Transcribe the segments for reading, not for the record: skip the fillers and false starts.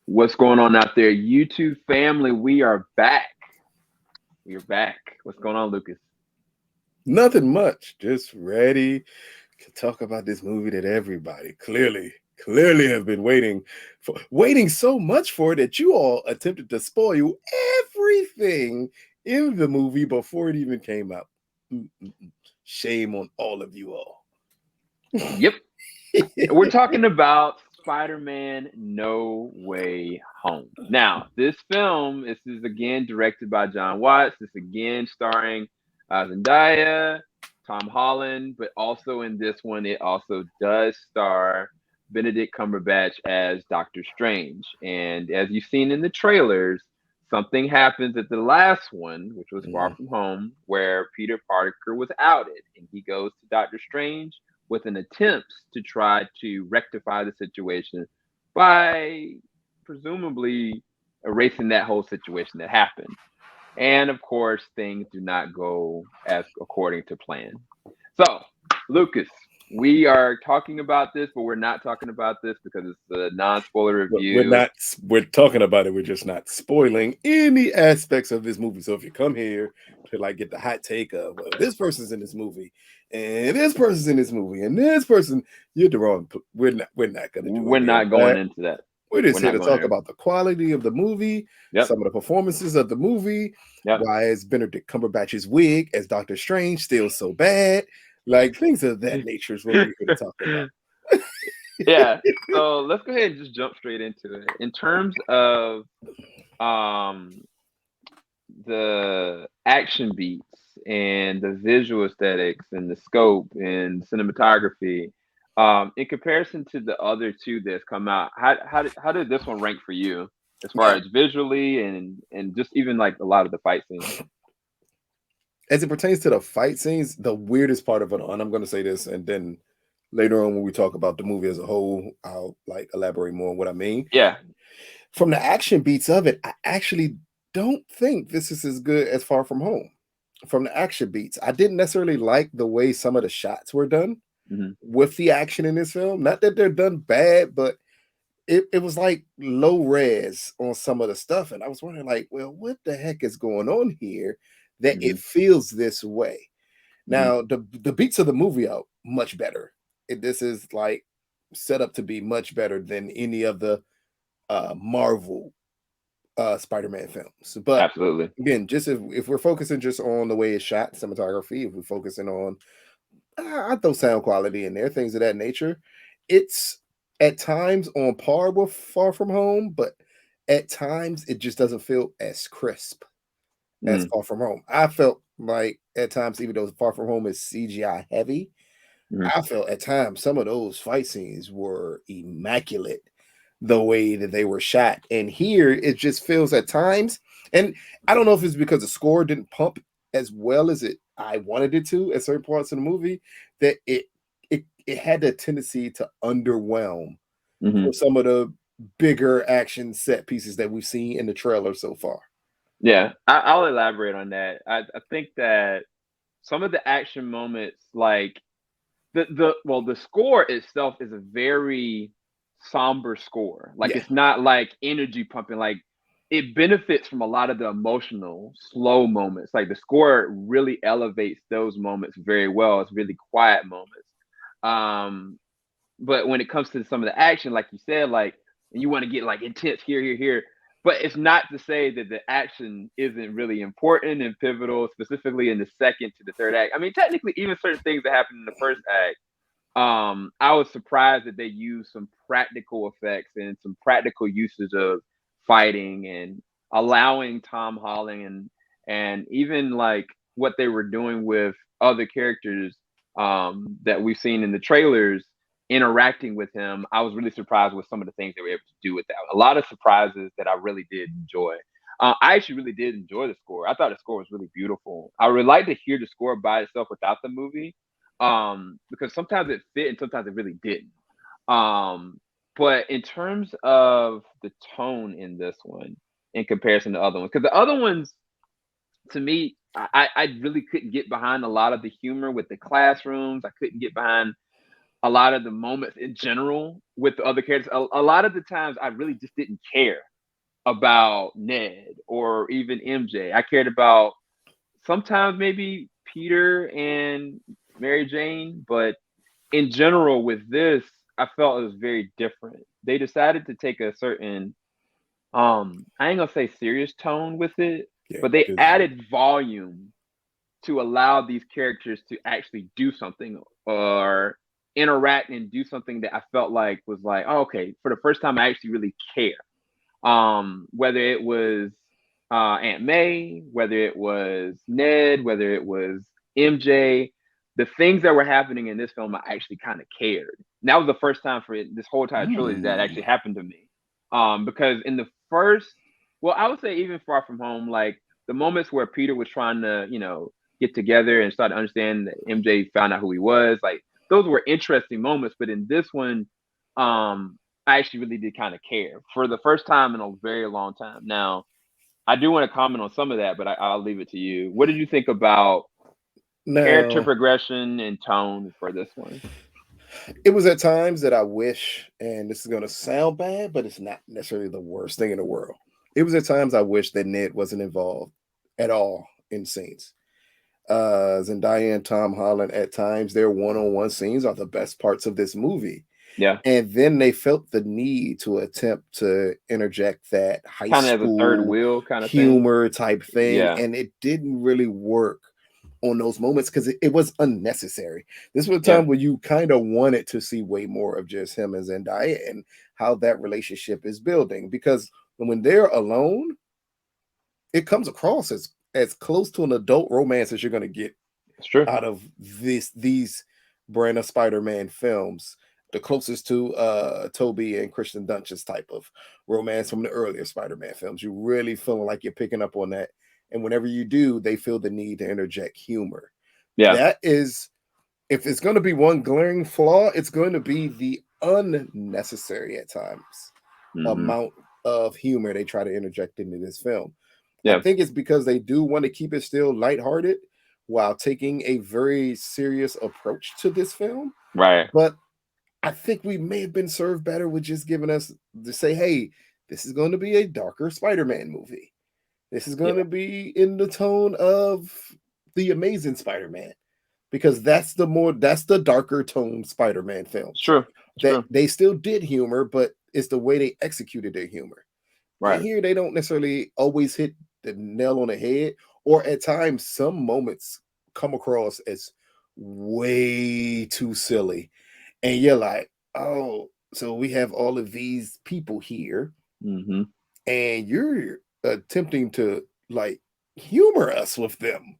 What's going on out there, YouTube family? We are back. We're back. What's going on, Lucas? Nothing much. Just ready to talk about this movie that everybody clearly have been waiting so much for that you all attempted to spoil everything in the movie before it even came out. Mm-mm-mm. Shame on all of you all. Yep. We're talking about Spider-Man No Way Home. Now, this is again directed by John Watts. This again starring Zendaya, Tom Holland, but also in this one, it also does star Benedict Cumberbatch as Doctor Strange. And as you've seen in the trailers, something happens at the last one, which was Far Mm. From Home, where Peter Parker was outed and he goes to Doctor Strange with an attempt to try to rectify the situation by presumably erasing that whole situation that happened. And of course, things do not go as according to plan. So, Lucas, we are talking about this, but we're not talking about this because it's a non-spoiler But we're review. not we're talking about it, we're just not spoiling any aspects of this movie. So if you come here to like get the hot take of well, this person's in this movie and this person's in this movie and this person, you're the wrong. We're not gonna do We're any of not going that. into that. We're We're just here not to going talk there. about the quality of the movie, Yep. some of the performances of the movie, Yep. why is Benedict Cumberbatch's wig as Doctor Strange still so bad, like things of that nature is what we're here to talk about. Yeah. So let's go ahead and just jump straight into it. In terms of um the action beats and the visual aesthetics and the scope and cinematography, in comparison to the other two that's come out, how did this one rank for you as far Now, as visually and just even like a lot of the fight scenes? as it pertains to the fight scenes, the weirdest part of it, and I'm going to say this, and then later on when we talk about the movie as a whole, I'll like elaborate more on what I mean. Yeah. From the action beats of it, I actually don't think this is as good as Far From Home. From the action beats, I didn't necessarily like the way some of the shots were done Hmm. with the action in this film. Not that they're done bad, but it was like low res on some of the stuff. And I was wondering, like, well, what the heck is going on here that it Hmm. feels this way? Hmm. Now, the beats of the movie are much better. This is like set up to be much better than any of the Marvel Spider-Man films. But Absolutely. again, just if we're focusing just on the way it's shot, cinematography, if we're focusing on I throw sound quality in there, things of that nature. It's at times on par with Far From Home, but at times it just doesn't feel as crisp as Hmm. Far From Home. I felt like at times, even though Far From Home is CGI heavy, Hmm. I felt at times some of those fight scenes were immaculate the way that they were shot. And here it just feels at times, and I don't know if it's because the score didn't pump as well as it I wanted it to at certain parts of the movie, that it had the tendency to underwhelm Hmm. for some of the bigger action set pieces that we've seen in the trailer so far. Yeah, I'll elaborate on that. I think that some of the action moments, like the score itself is a very somber score. Like Yeah. it's not like energy pumping. Like it benefits from a lot of the emotional slow moments. Like the score really elevates those moments very well. It's really quiet moments. Um, but when it comes to some of the action, like you said, like and you want to get like intense here. But it's not to say that the action isn't really important and pivotal, specifically in the second to the third act. I mean, technically, even certain things that happen in the first act, I was surprised that they used some practical effects and some practical usage of fighting and allowing Tom Holland and even like what they were doing with other characters that we've seen in the trailers interacting with him. I was really surprised with some of the things they were able to do with that. A lot of surprises that I really did enjoy. I actually really did enjoy the score. I thought the score was really beautiful. I would like to hear the score by itself without the movie, because sometimes it fit and sometimes it really didn't. Um, but in terms of the tone in this one, in comparison to other ones, because the other ones, to me, I really couldn't get behind a lot of the humor with the classrooms. I couldn't get behind. a lot of the moments in general with the other characters. A lot of the times I really just didn't care about Ned or even MJ. I cared about sometimes maybe Peter and Mary Jane, but in general with this, I felt it was very different. They decided to take a certain I ain't gonna say serious tone with it, Yeah, but they it's added volume to allow these characters to actually do something or interact and do something that I felt like was like, oh, okay, for the first time I actually really care. Whether it was Aunt May, whether it was Ned, whether it was MJ, the things that were happening in this film, I actually kind of cared. And that was the first time for this whole entire trilogy that actually happened to me. Because in the first, well, I would say even Far From Home, like the moments where Peter was trying to, get together and start to understand that MJ found out who he was, like those were interesting moments. But in this one, I actually really did kind of care for the first time in a very long time. Now, I do want to comment on some of that, but I'll leave it to you. What did you think about character now. progression and tone for this one? It was at times that I wish, and this is going to sound bad, but it's not necessarily the worst thing in the world. It was at times I wish that Ned wasn't involved at all in scenes. Zendaya and Tom Holland, at times, their one-on-one scenes are the best parts of this movie. Yeah, And then they felt the need to attempt to interject that high kind of as a third school wheel kind of thing. humor type thing, Yeah, and it didn't really work on those moments because it was unnecessary. This was a yeah, time where you kind of wanted to see way more of just him and Zendaya and how that relationship is building. Because when they're alone, it comes across as close to an adult romance as you're going to get it's true. out of these brand of Spider-Man films. The closest to Toby and Kristen Dunst's type of romance from the earlier Spider-Man films. You really feeling like you're picking up on that. And whenever you do, they feel the need to interject humor. Yeah, That is, if it's going to be one glaring flaw, it's going to be the unnecessary at times hmm, amount of humor they try to interject into this film. I yeah, think it's because they do want to keep it still lighthearted while taking a very serious approach to this film. right. But I think we may have been served better with just giving us to say, hey, this is going to be a darker Spider-Man movie. This is going Yeah, to be in the tone of the Amazing Spider-Man because that's the darker tone Spider-Man it's films. true. It's That true. they still did humor, but it's the way they executed their humor. And Right. here they don't necessarily always hit the nail on the head, or at times some moments come across as way too silly. And you're like, oh, so we have all of these people here, Hmm. and you're attempting to like humor us with them.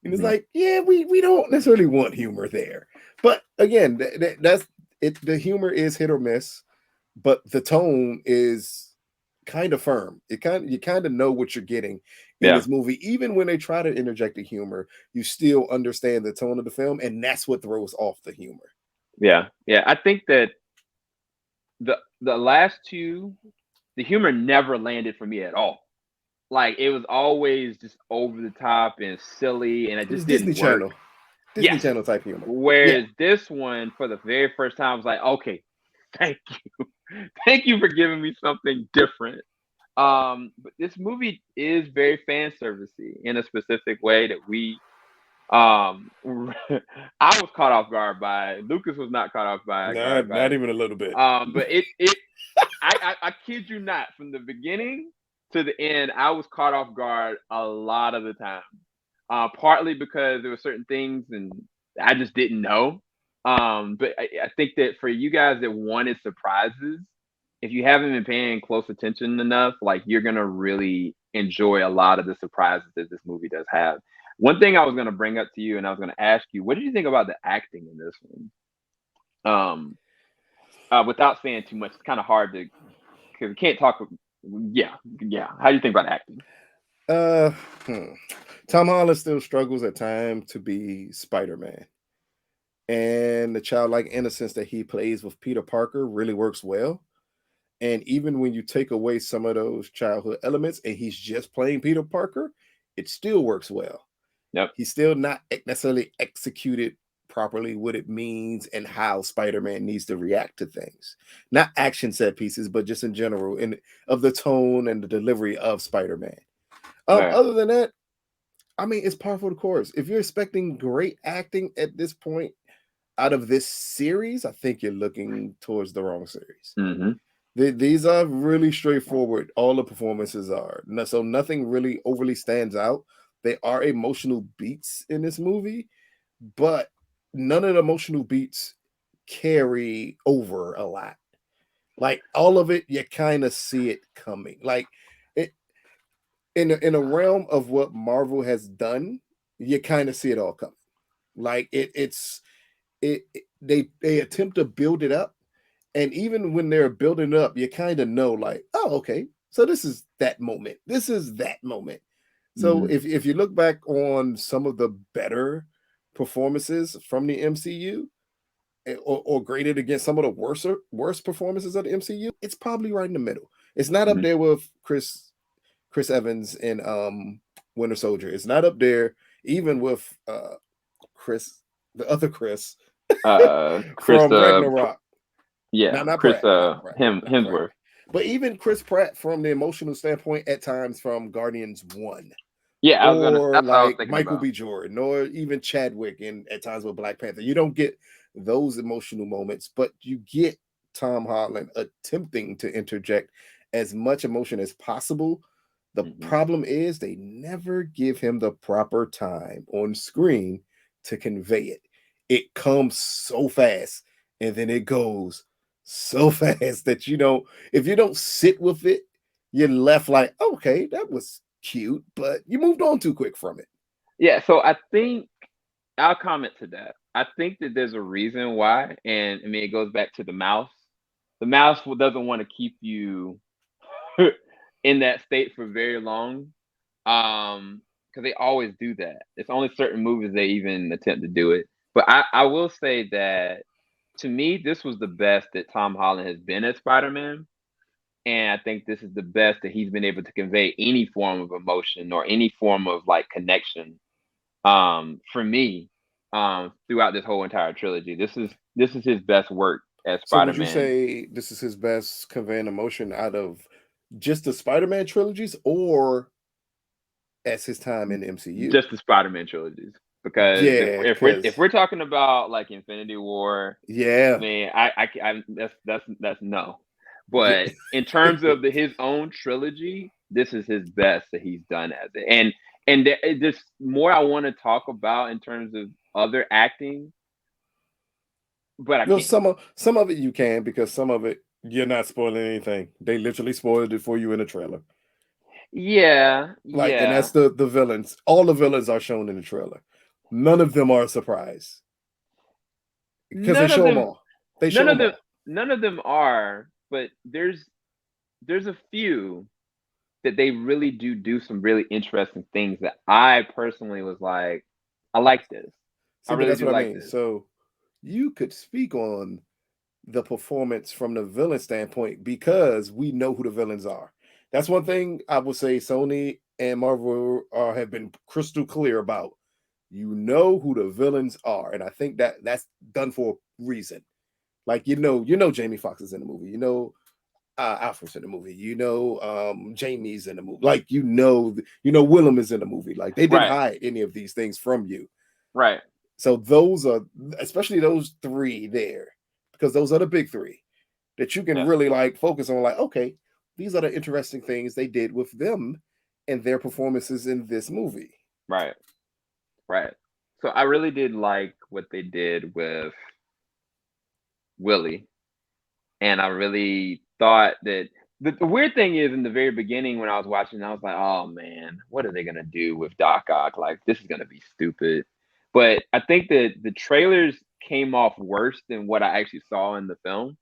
And it's Hmm. like, yeah, we don't necessarily want humor there. But again, that's it. The humor is hit or miss, but the tone is kind of firm. You kind of know what you're getting in Yeah, this movie. Even when they try to interject the humor, you still understand the tone of the film, and that's what throws off the humor. yeah, yeah. I think that the last two, the humor never landed for me at all. Like it was always just over the top and silly, and it It was just didn't Disney work. Channel, Disney Yes. Channel type humor. Yeah, Whereas this one, for the very first time, I was like, okay, thank you, thank you for giving me something different. But this movie is very fan servicey in a specific way that we I was caught off guard by. Lucas was not caught off by not guard by not it. even a little bit. But I kid you not, from the beginning to the end, I was caught off guard a lot of the time. Partly because there were certain things and I just didn't know. But I think that for you guys that wanted surprises, if you haven't been paying close attention enough, like you're gonna really enjoy a lot of the surprises that this movie does have. One thing I was gonna bring up to you, and I was gonna ask you, what did you think about the acting in this one? Without saying too much, it's kind of hard to because we can't talk. Yeah, yeah. How do you think about acting? Uh, hmm. Tom Holland still struggles at times to be Spider-Man, and the childlike innocence that he plays with Peter Parker really works well. And even when you take away some of those childhood elements and he's just playing Peter Parker, it still works well. Yep. He's still not necessarily executed properly what it means and how Spider-Man needs to react to things. Not action set pieces, but just in general, and of the tone and the delivery of Spider-Man. Right. Other than that, I mean, it's par for the course. If you're expecting great acting at this point out of this series, I think you're looking towards the wrong series. Mm-hmm. These are really straightforward. All the performances are. So nothing really overly stands out. There are emotional beats in this movie, but none of the emotional beats carry over a lot. Like all of it, you kind of see it coming. Like it in a realm of what Marvel has done, you kind of see it all coming. Like they attempt to build it up, and even when they're building up, you kind of know like, oh, okay, so this is that moment. This is that moment. So Mm-hmm. if you look back on some of the better performances from the MCU, or graded against some of the worst performances of the MCU, it's probably right in the middle. It's not up Mm-hmm. there with Chris Evans in Winter Soldier. It's not up there even with Chris, the other Chris Chris. from Ragnarok. Yeah. Not Chris. Pratt, not Pratt, not Pratt. Hemsworth. But even Chris Pratt from the emotional standpoint at times from Guardians 1. Yeah, I was gonna. Or That's what I was like thinking Michael about. B. Jordan, or even Chadwick in at times with Black Panther. You don't get those emotional moments, but you get Tom Holland attempting to interject as much emotion as possible. The Mm-hmm. problem is they never give him the proper time on screen to convey it. It comes so fast and then it goes so fast that if you don't sit with it, you're left like, okay, that was cute, but you moved on too quick from it. Yeah. So I think I'll comment to that. I think that there's a reason why, and I mean, it goes back to the mouse. The mouse doesn't want to keep you in that state for very long, because they always do that. It's only certain movies they even attempt to do it. But I will say that to me, this was the best that Tom Holland has been as Spider-Man. And I think this is the best that he's been able to convey any form of emotion or any form of like connection, for me, throughout this whole entire trilogy. This is his best work as So would you Spider-Man. say this is his best conveying emotion out of just the Spider-Man trilogies or as his time in the MCU? Just the Spider-Man trilogies. Because Yeah, if because we're talking about like Infinity War, I yeah, mean, that's no. yeah. But in terms of his own trilogy, this is his best that he's done as it. And there's more I want to talk about in terms of other acting, but I No, can't. some of it you can because some of it you're not spoiling anything. They literally spoiled it for you in the trailer. Yeah, Like, and yeah. that's the villains. All the villains are shown in the trailer. None of them are a surprise because they None of show them them, all. They show none of them them, all. none of them are. But there's a few that they really do some really interesting things that I personally was like, I like this. I See, but really that's do what I like mean. this. So you could speak on the performance from the villain standpoint because we know who the villains are. That's one thing I would say Sony and Marvel have been crystal clear about. You know who the villains are, and I think that's done for a reason. Like Jamie Foxx is in the movie. Alfred's in the movie. Jamie's in the movie. Like Willem is in the movie. Like they didn't Right, hide any of these things from you. right. So those are especially those three there, because those are the big three that you can Yeah, really like focus on. Like, okay, these are the interesting things they did with them and their performances in this movie. right, right. So I really did like what they did with Willie, and I really thought that the weird thing is in the very beginning when I was watching, I was like, oh man, what are they gonna do with Doc Ock? Like this is gonna be stupid. But I think that the trailers came off worse than what I actually saw in the film,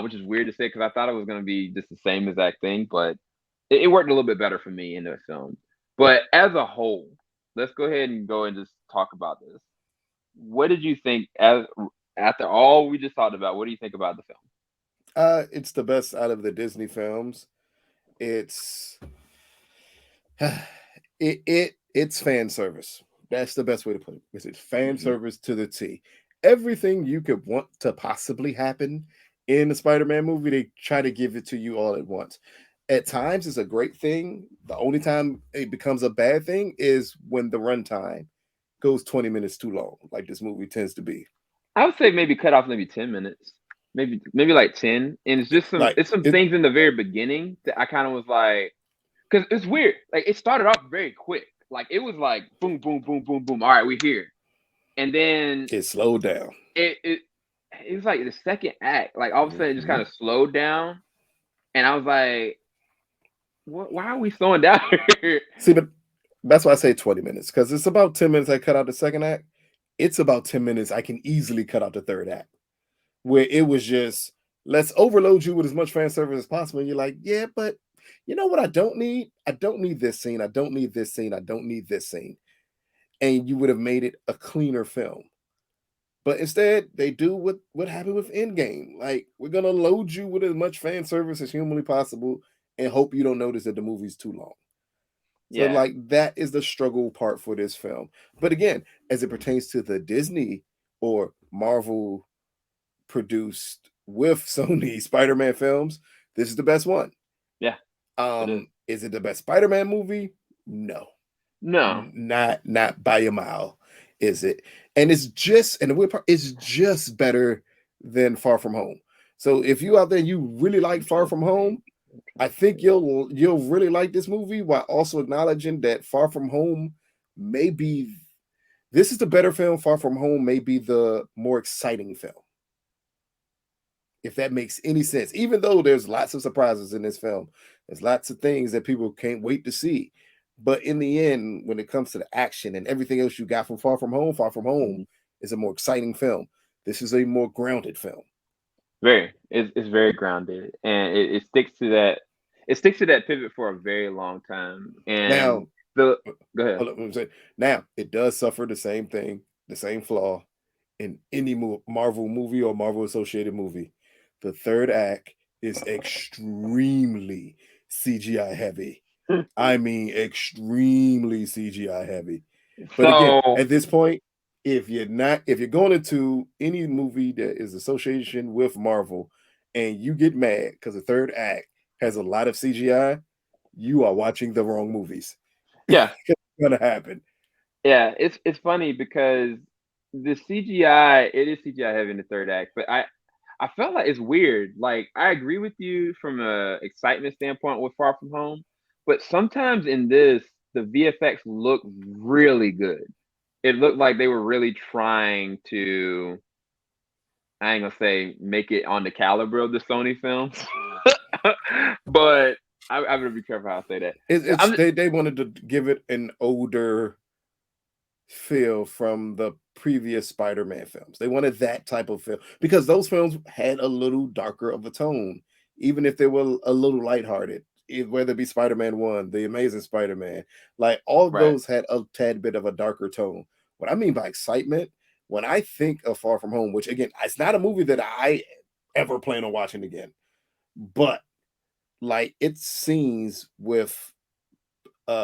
which is weird to say because I thought it was gonna be just the same exact thing, but it worked a little bit better for me in the film. But as a whole, let's go ahead and go and just talk about this. What did you think as after all we just talked about? What do you think about the film? It's the best out of the Disney films. It's it's fan service. That's the best way to put it. It's fan Mhm. service to the T. Everything you could want to possibly happen in the Spider-Man movie, they try to give it to you all at once. At times, it's a great thing. The only time it becomes a bad thing is when the runtime goes 20 minutes too long, like this movie tends to be. I would say maybe cut off maybe 10 minutes, maybe like 10, and it's just Like some it, things in the very beginning that I kind of was like, because it's weird. Like it started off very quick. Like it was like boom, boom, boom, boom, boom. All right, we're here, and then it slowed down. it it it was like the second act. Like all of a sudden, it just Mhm. kind of slowed down, and I was like, what? Why are we slowing down here? See, but that's why I say 20 minutes, because it's about 10 minutes I cut out the second act. It's about 10 minutes I can easily cut out the third act, where it was just, let's overload you with as much fan service as possible. And you're like, yeah, but you know what I don't need? I don't need this scene. I don't need this scene. I don't need this scene. And you would have made it a cleaner film. But instead, they do what happened with Endgame. Like, we're gonna load you with as much fan service as humanly possible and hope you don't notice that the movie's too long. So, Yeah, like, that is the struggle part for this film. But again, as it pertains to the Disney or Marvel produced with Sony Spider-Man films, this is the best one. yeah, it is. Is it the best Spider-Man movie? No. No, Not by a mile, is it? And it's just, and the weird part, it's just better than Far From Home. So if you out there you really like Far From Home, I think you'll really like this movie while also acknowledging that Far From Home may be, this is the better film. Far From Home may be the more exciting film, if that makes any sense. Even though there's lots of surprises in this film, there's lots of things that people can't wait to see. But in the end, when it comes to the action and everything else you got from Far From Home mhm. is a more exciting film. This is a more grounded film. Very. It's very grounded, and it sticks to that. It sticks to that pivot for a very long time. Now, And the go ahead. hold up, let me say, now it does suffer the same thing, the same flaw in any Marvel movie or Marvel associated movie. The third act is extremely CGI heavy. I mean, extremely CGI heavy. But again, So at this point, if you're going into any movie that is association with Marvel and you get mad because the third act has a lot of CGI, you are watching the wrong movies. yeah, It's gonna happen. yeah. It's funny because the CGI, it is CGI heavy in the third act, but I felt like it's weird. Like I agree with you from a excitement standpoint with Far From Home, but sometimes in this the VFX look really good. It looked like they were really trying to, I ain't gonna say make it on the caliber of the Sony films, but I'm gonna be careful how I say that. It's I'm they wanted to give it an older feel from the previous Spider-Man films. They wanted that type of feel because those films had a little darker of a tone, even if they were a little lighthearted. Whether it be Spider-Man 1, The Amazing Spider-Man, like all of right. those had a tad bit of a darker tone. What I mean by excitement, when I think of Far From Home, which again, it's not a movie that I ever plan on watching again, but like it's scenes with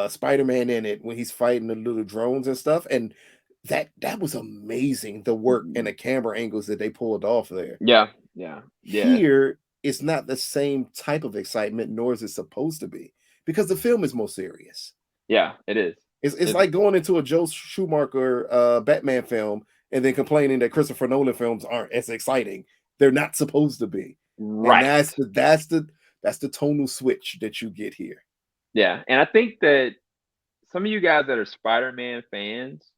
Spider-Man in it when he's fighting the little drones and stuff. And that was amazing, the work and Mhm. the camera angles that they pulled off there. Yeah, yeah, yeah, Here, it's not the same type of excitement, nor is it supposed to be, because the film is more serious. yeah. It is. It's It's like going into a Joe Schumacher Batman film and then complaining that Christopher Nolan films aren't as exciting. They're not supposed to be. And right. that's the tonal switch that you get here. Yeah, and I think that some of you guys that are Spider-Man fans,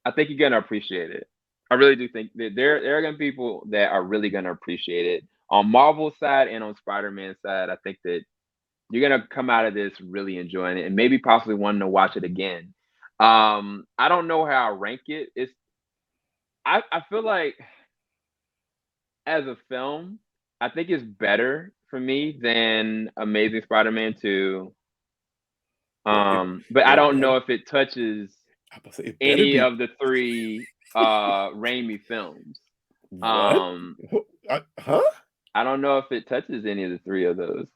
I think you're gonna appreciate it. I really do think that there are gonna be people that are really gonna appreciate it. On Marvel side and on Spider-Man side, I think that you're gonna come out of this really enjoying it and maybe possibly wanting to watch it again. I don't know how I rank it. I feel like as a film, I think it's better for me than Amazing Spider-Man 2. Well, But I it don't better know if it touches I was say it better any be of the three Raimi films. what? Um, Huh? I don't know if it touches any of the three of those,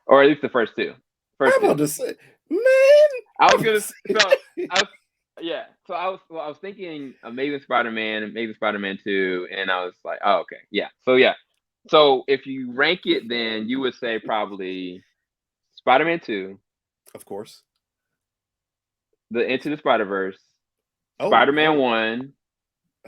or at least the first two. First I'm two. about to say, man. I I'm was about gonna to so say, I was Yeah. So I was thinking Amazing Spider-Man 2, and I was like, oh, okay, yeah. So yeah. So if you rank it, then you would say probably Spider-Man 2, Of course. the Into the Spider-Verse, Oh, Spider-Man 1,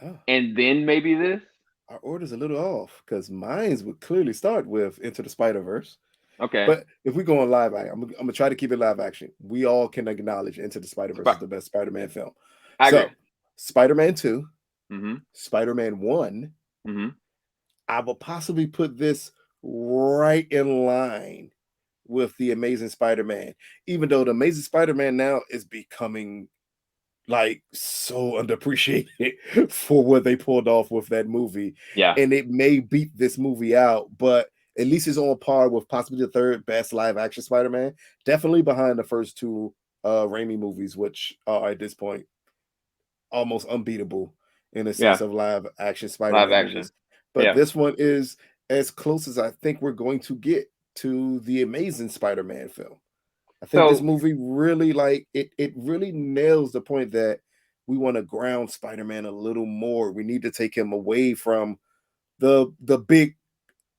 oh, and then maybe this. our order's a little off because mine's would clearly start with Into the Spider Verse. Okay. But if we go on live action, I'm gonna try to keep it live action. We all can acknowledge Into the Spider Verse is Sp- the best Spider-Man film. I agree. So, Spider-Man 2, Mm-hmm. Spider-Man 1, Mm-hmm. I will possibly put this right in line with the Amazing Spider-Man, even though the Amazing Spider-Man now is becoming like so underappreciated for what they pulled off with that movie. Yeah. And it may beat this movie out, but at least it's on par with possibly the third best live action Spider-Man. Definitely behind the first two Raimi movies, which are at this point almost unbeatable in a sense Yeah. of live action Live Spider-Man action. movies. But Yeah. this one is as close as I think we're going to get to the Amazing Spider-Man film. I think this So movie really it really nails the point that we want to ground Spider-Man a little more. We need to take him away from the big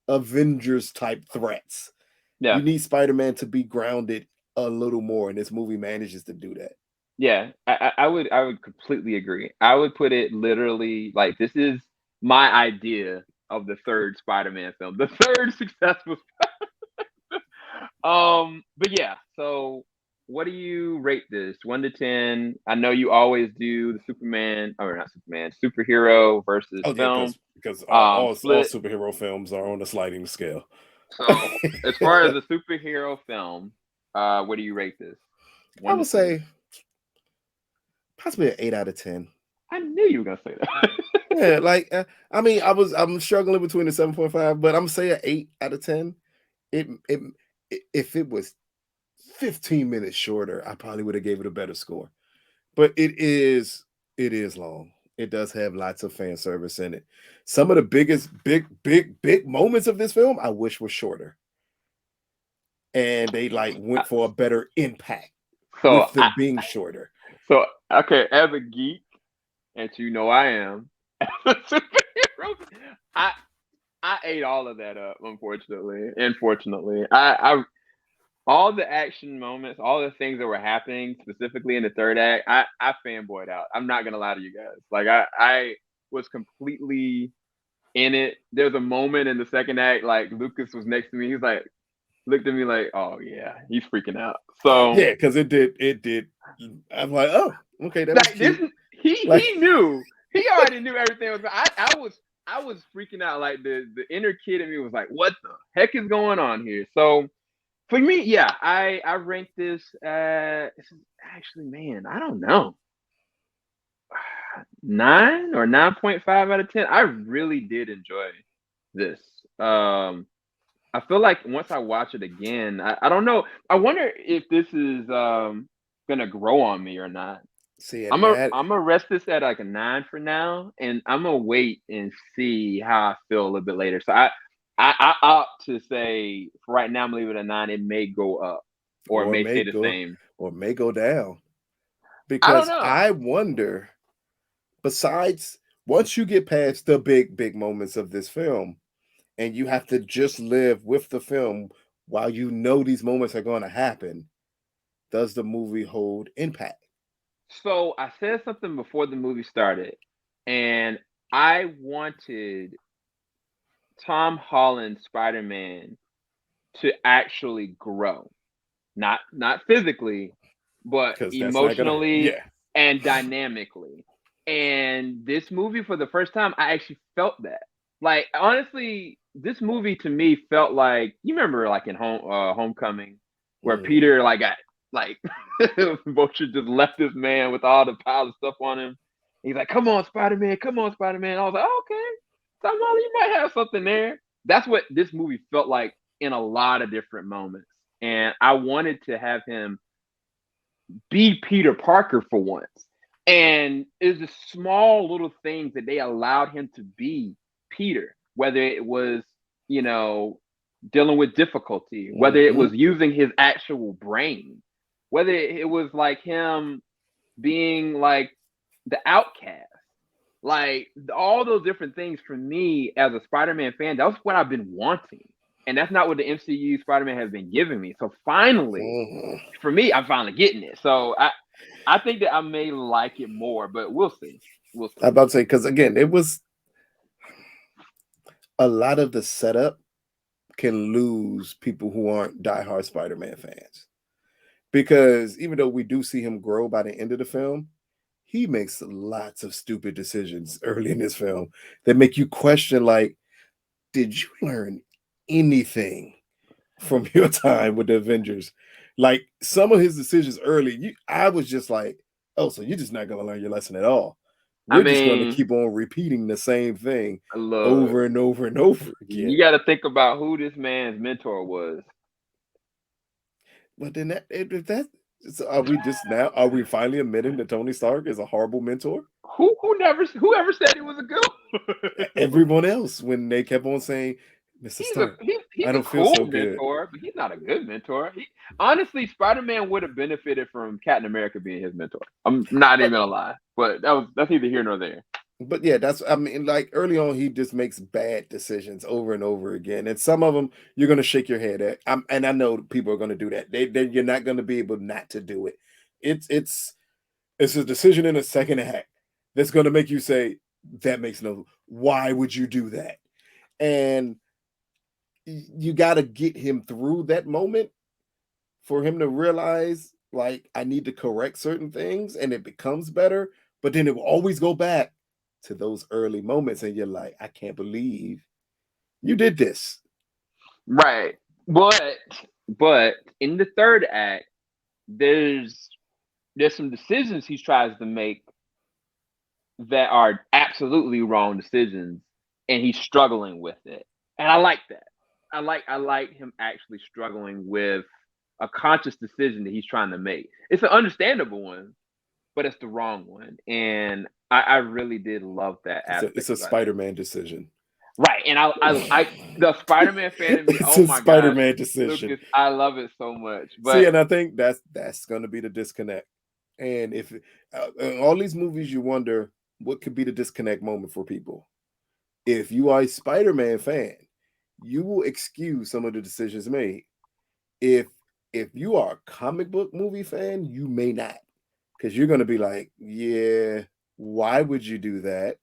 Avengers type threats. yeah. You need Spider-Man to be grounded a little more, and this movie manages to do that. Yeah, I would completely agree. I would put it literally like this is my idea of the third Spider-Man film, the third successful. But yeah. So, what do you rate this? 1 to 10. I know you always do the Superman, or not Superman, superhero versus Oh yeah, film because all split. superhero films are on a sliding scale. So, as far as the superhero film, what do you rate this? I One to would ten. say possibly an 8 out of 10. I knew you were gonna say that. Yeah, I mean, I'm struggling between the 7.5, but I'm gonna say an 8 out of 10. It if it was 15 minutes shorter, I probably would have gave it a better score. But it is long. It does have lots of fan service in it. Some of the biggest big moments of this film I wish were shorter. And they like went for a better impact So with them being shorter. So okay, as a geek, and you know I am, as a superhero, I I ate all of that up. Unfortunately, I all the action moments, all the things that were happening specifically in the third act, I fanboyed out. I'm not gonna lie to you guys. Like I was completely in it. There's a moment in the second act, like Lucas was next to me. He's like looked at me like, oh yeah, he's freaking out. So Yeah, because it did. I'm like, oh, okay, that was like this, cute. Like, he knew. He already knew everything was. I was freaking out. Like the inner kid in me was like, "What the heck is going on here?" So for me, yeah, I rank this. Actually, man, I don't know, 9 or 9.5 out of 10. I really did enjoy this. I feel like once I watch it again, I don't know. I wonder if this is gonna grow on me or not. see, I'm and gonna that I'm gonna rest this at like a 9 for now, and I'm gonna wait and see how I feel a little bit later. So I opt to say for right now I'm gonna leave it at 9. It may go up or it or may may stay the go same. or may go down I don't because know. I wonder. Besides, once you get past the big moments of this film, and you have to just live with the film while you know these moments are going to happen, does the movie hold impact? So I said something before the movie started, and I wanted Tom Holland's Spider-Man to actually grow, not physically, but Because that's not gonna. emotionally Yeah, and dynamically. And this movie, for the first time, I actually felt that. Like honestly, this movie to me felt like you remember like in Homecoming, where hmm Peter like got like Vulture just left this man with all the pile of stuff on him. He's like, "Come on, Spider Man! Come on, Spider Man!" I was like, oh, "Okay, Tom Holland, you might have something there." That's what this movie felt like in a lot of different moments, and I wanted to have him be Peter Parker for once. And it's just small little things that they allowed him to be Peter, whether it was, you know, dealing with difficulty, whether it hmm was using his actual brain, whether it was like him being like the outcast. Like all those different things for me as a Spider-Man fan, that's what I've been wanting. And that's not what the MCU Spider-Man has been giving me. So finally, Mhm. for me, I'm finally getting it. So I think that I may like it more, but we'll see. We'll I'm see. about to say, because again, it was a lot of the setup can lose people who aren't diehard Spider-Man fans. Because even though we do see him grow by the end of the film, he makes lots of stupid decisions early in this film that make you question, like, did you learn anything from your time with the Avengers? Like some of his decisions early, I was just like, oh, so you're just not going to learn your lesson at all. I We're just going to mean, keep on repeating the same thing look, over and over and over you again. got to think about who this man's mentor was. But then if that, so are we just now? Are we finally admitting that Tony Stark is a horrible mentor? Whoever said he was a good one? Everyone else, when they kept on saying, "Mr. Stark, He's I a don't feel cool so good." mentor, but he's not a good mentor. Honestly, Spider-Man would have benefited from Captain America being his mentor. I'm not even But gonna lie, but that's neither here nor there. but yeah, that's, I mean, like early on, he just makes bad decisions over and over again, and some of them you're gonna shake your head at. And I know people are gonna do that. You're not gonna be able not to do it. It's it's it's a decision in the second act that's gonna make you say, "That makes no. Why would you do that?" And you got to get him through that moment for him to realize, like, I need to correct certain things, and it becomes better. But then it will always go back to those early moments, and you're like, I can't believe you did this. Right, but in the third act, there's there's some decisions he tries to make that are absolutely wrong decisions, and he's struggling with it, and I like that. I like him actually struggling with a conscious decision that he's trying to make. It's an understandable one, but it's the wrong one, and I really did love that It's aspect a about it. Spider-Man decision. Right, and I the Spider-Man fan in me. It's Oh a my gosh, Spider-Man decision. Lucas, I love it so much. See, But and I think that's going to be the disconnect. And if in all these movies, you wonder what could be the disconnect moment for people. If you are a Spider-Man fan, you will excuse some of the decisions made. If if you are a comic book movie fan, you may not, because you're gonna be like, yeah, why would you do that?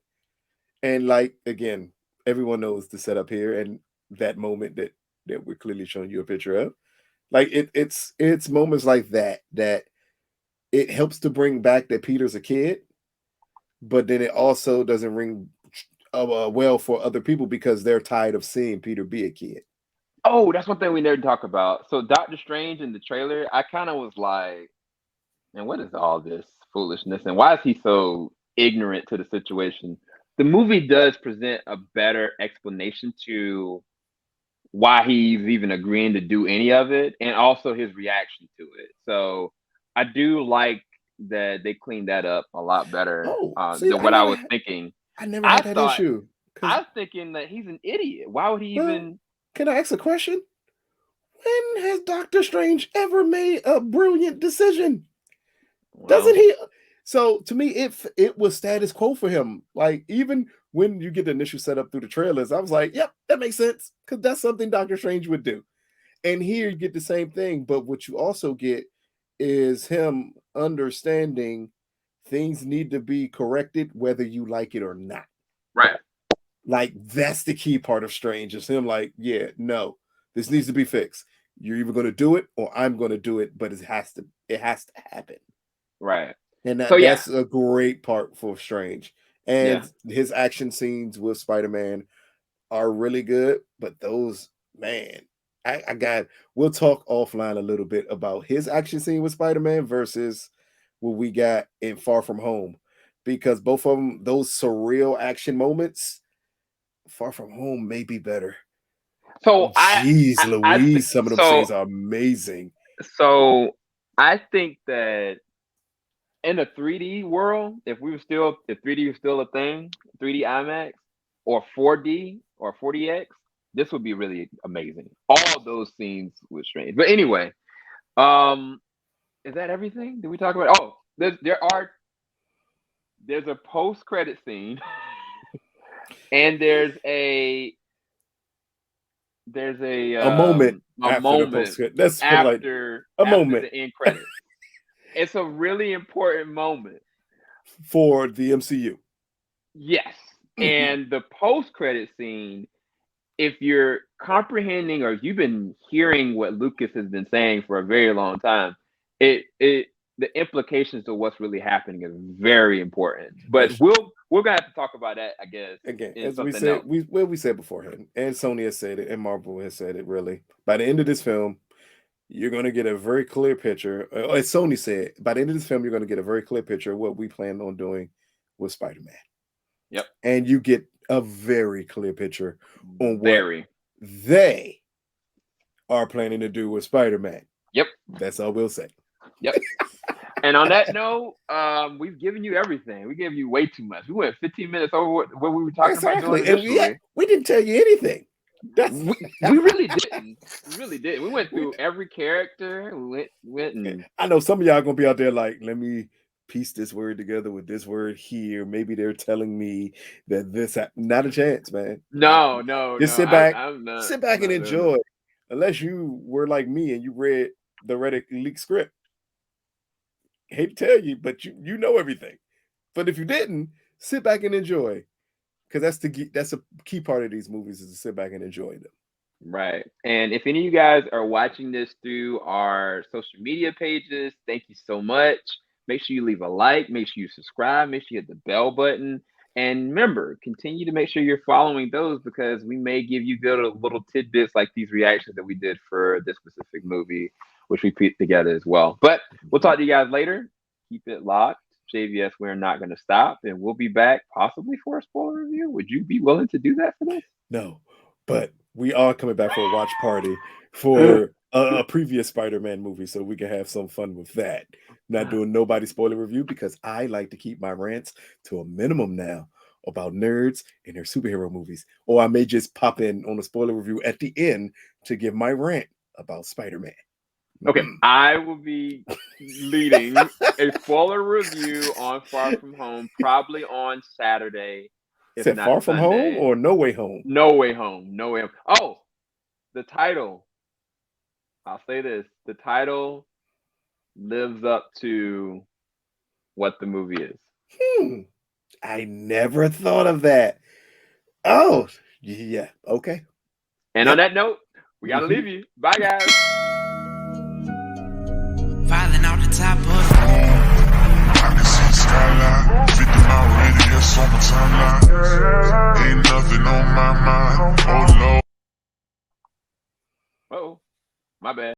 And like again, everyone knows the setup here and that moment that we're clearly showing you a picture of. Like it's moments like that it helps to bring back that Peter's a kid, but then it also doesn't ring well for other people because they're tired of seeing Peter be a kid. oh, that's one thing we never talk about. So Doctor Strange in the trailer, I kind of was like, man, what is all this foolishness, and why is he so ignorant to the situation? The movie does present a better explanation to why he's even agreeing to do any of it, and also his reaction to it. So I do like that they cleaned that up a lot better Oh, see, than what I was thinking. I never I had that thought issue because, I was thinking that he's an idiot. Why would he well, even? can I ask a question? When has Doctor Strange ever made a brilliant decision? Doesn't Well, he? So to me, it was status quo for him. Like even when you get the initial setup through the trailers, I was like, "Yep, that makes sense," because that's something Doctor Strange would do. And here you get the same thing, but what you also get is him understanding things need to be corrected whether you like it or not. right, Like that's the key part of Strange is him like, yeah, no, this needs to be fixed. You're either going to do it or I'm going to do it, but it has to happen. right. And So yeah, that's a great part for Strange. And yeah. his action scenes with Spider-Man are really good, but those, man, I got, we'll talk offline a little bit about his action scene with Spider-Man versus what we got in Far From Home. Because both of them, those surreal action moments, Far From Home may be better. So Jeez I Louise, some of them so scenes are amazing. so I think that in a 3D world, if 3D was still a thing, 3D IMAX or 4D or 4DX, this would be really amazing. All those scenes were strange. But anyway, is that everything? Did we talk about? Oh, there's a post-credit scene, and there's a moment after the moment post. That's after a moment the end credits. It's a really important moment for the MCU. Yes. And the post-credit scene, if you're comprehending or you've been hearing what Lucas has been saying for a very long time, the implications of what's really happening is very important. But we're gonna have to talk about that, I guess. Again, as we said, we said beforehand, and Sony has said it, and Marvel has said it. Really, by the end of this film, you're going to get a very clear picture. As Sony said, by the end of this film, you're going to get a very clear picture of what we plan on doing with Spider-Man. Yep. And you get a very clear picture on what they are planning to do with Spider-Man. Yep. That's all we'll say. Yep. And on that note, we've given you everything. We gave you way too much. We went 15 minutes over what we were talking about doing initially. We didn't tell you anything. We really didn't. We really did. We went through every character. We went and I know some of y'all gonna be out there like, let me piece this word together with this word here. Maybe they're telling me that this not a chance, man. No. Just sit back, sit back and enjoy. Unless you were like me and you read the Reddit leak script. Hate to tell you, but you know everything. But if you didn't, sit back and enjoy. Because that's a key part of these movies is to sit back and enjoy them. Right. And if any of you guys are watching this through our social media pages, thank you so much. Make sure you leave a like. Make sure you subscribe. Make sure you hit the bell button. And remember, continue to make sure you're following those because we may give you little tidbits like these reactions that we did for this specific movie, which we put together as well. But we'll talk to you guys later. Keep it locked. JVS, we're not going to stop, and we'll be back possibly for a spoiler review. Would you be willing to do that for this? No, but we are coming back for a watch party for a previous Spider-Man movie, so we can have some fun with that. Not doing nobody spoiler review because I like to keep my rants to a minimum now about nerds and their superhero movies. Or I may just pop in on a spoiler review at the end to give my rant about Spider-Man. Okay, I will be leading a spoiler review on Far From Home, probably on Saturday. Is it Far From Home or No Way Home? No Way Home. No Way Home. Oh, the title. I'll say this. The title lives up to what the movie is. I never thought of that. Oh, yeah. Okay. And on that note, we got to leave you. Bye, guys. Filing out the top of I can see the skyline, 50 mile radius on my timeline. Ain't nothing on my mind. Oh, Lord. Oh, my bad.